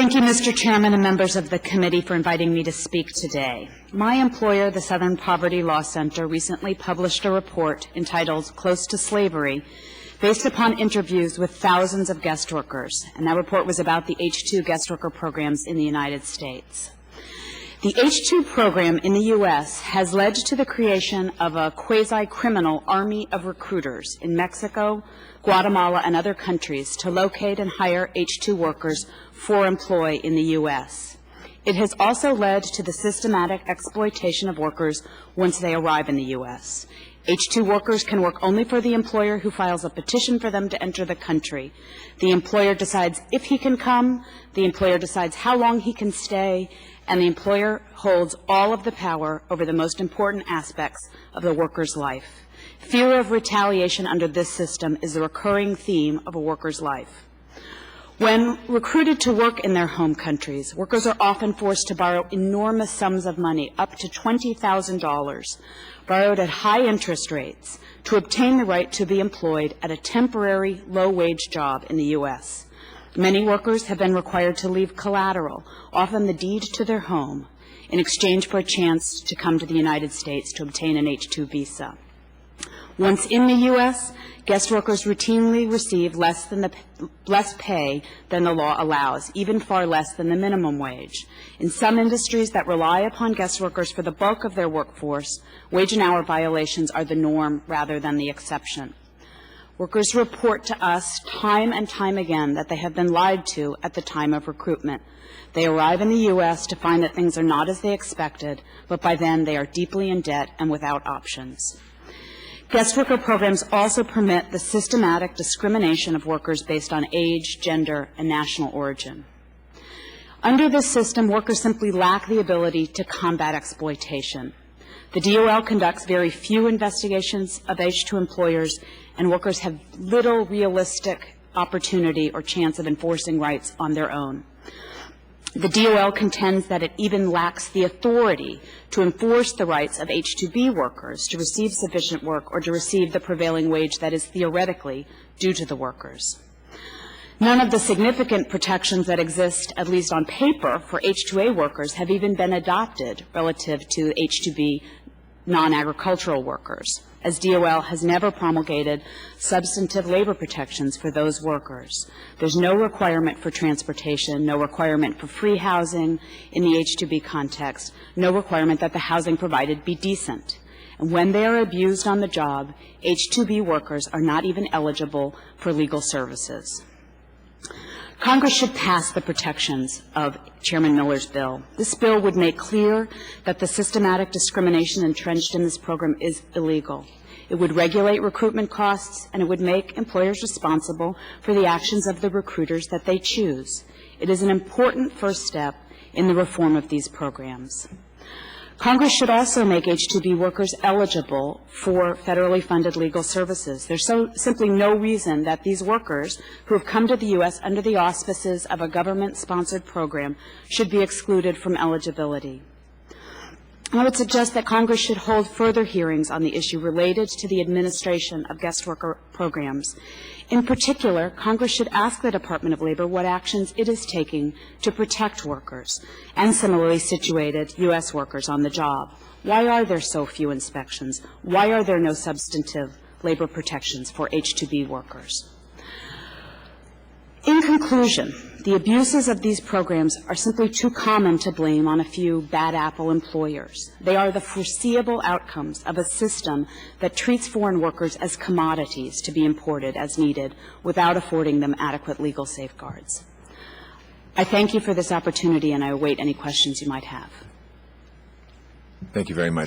Thank you, Mr. Chairman and members of the committee, for inviting me to speak today. My employer, the Southern Poverty Law Center, recently published a report entitled Close to Slavery, based upon interviews with thousands of guest workers, and that report was about the H-2 guest worker programs in the United States. The H-2 program in the U.S. has led to the creation of a quasi-criminal army of recruiters in Mexico, Guatemala, and other countries to locate and hire H-2 workers for employ in the U.S. It has also led to the systematic exploitation of workers once they arrive in the U.S. H-2 workers can work only for the employer who files a petition for them to enter the country. The employer decides if he can come, the employer decides how long he can stay, and the employer holds all of the power over the most important aspects of the worker's life. Fear of retaliation under this system is a recurring theme of a worker's life. When recruited to work in their home countries, workers are often forced to borrow enormous sums of money, up to $20,000, borrowed at high interest rates, to obtain the right to be employed at a temporary low-wage job in the U.S. Many workers have been required to leave collateral, often the deed to their home, in exchange for a chance to come to the United States to obtain an H-2 visa. Once in the U.S., guest workers routinely receive less pay than the law allows, even far less than the minimum wage. In some industries that rely upon guest workers for the bulk of their workforce, wage and hour violations are the norm rather than the exception. Workers report to us time and time again that they have been lied to at the time of recruitment. They arrive in the U.S. to find that things are not as they expected, but by then they are deeply in debt and without options. Guest worker programs also permit the systematic discrimination of workers based on age, gender, and national origin. Under this system, workers simply lack the ability to combat exploitation. The DOL conducts very few investigations of H-2 employers, and workers have little realistic opportunity or chance of enforcing rights on their own. The DOL contends that it even lacks the authority to enforce the rights of H-2B workers to receive sufficient work or to receive the prevailing wage that is theoretically due to the workers. None of the significant protections that exist, at least on paper, for H-2A workers have even been adopted relative to H-2B non-agricultural workers, as DOL has never promulgated substantive labor protections for those workers. There's no requirement for transportation, no requirement for free housing in the H-2B context, no requirement that the housing provided be decent. And when they are abused on the job, H-2B workers are not even eligible for legal services. Congress should pass the protections of Chairman Miller's bill. This bill would make clear that the systematic discrimination entrenched in this program is illegal. It would regulate recruitment costs, and it would make employers responsible for the actions of the recruiters that they choose. It is an important first step in the reform of these programs. Congress should also make H-2B workers eligible for federally funded legal services. There's simply no reason that these workers who have come to the U.S. under the auspices of a government-sponsored program should be excluded from eligibility. I would suggest that Congress should hold further hearings on the issue related to the administration of guest worker programs. In particular, Congress should ask the Department of Labor what actions it is taking to protect workers and similarly situated U.S. workers on the job. Why are there so few inspections? Why are there no substantive labor protections for H-2B workers? In conclusion, the abuses of these programs are simply too common to blame on a few bad apple employers. They are the foreseeable outcomes of a system that treats foreign workers as commodities to be imported as needed without affording them adequate legal safeguards. I thank you for this opportunity, and I await any questions you might have. Thank you very much.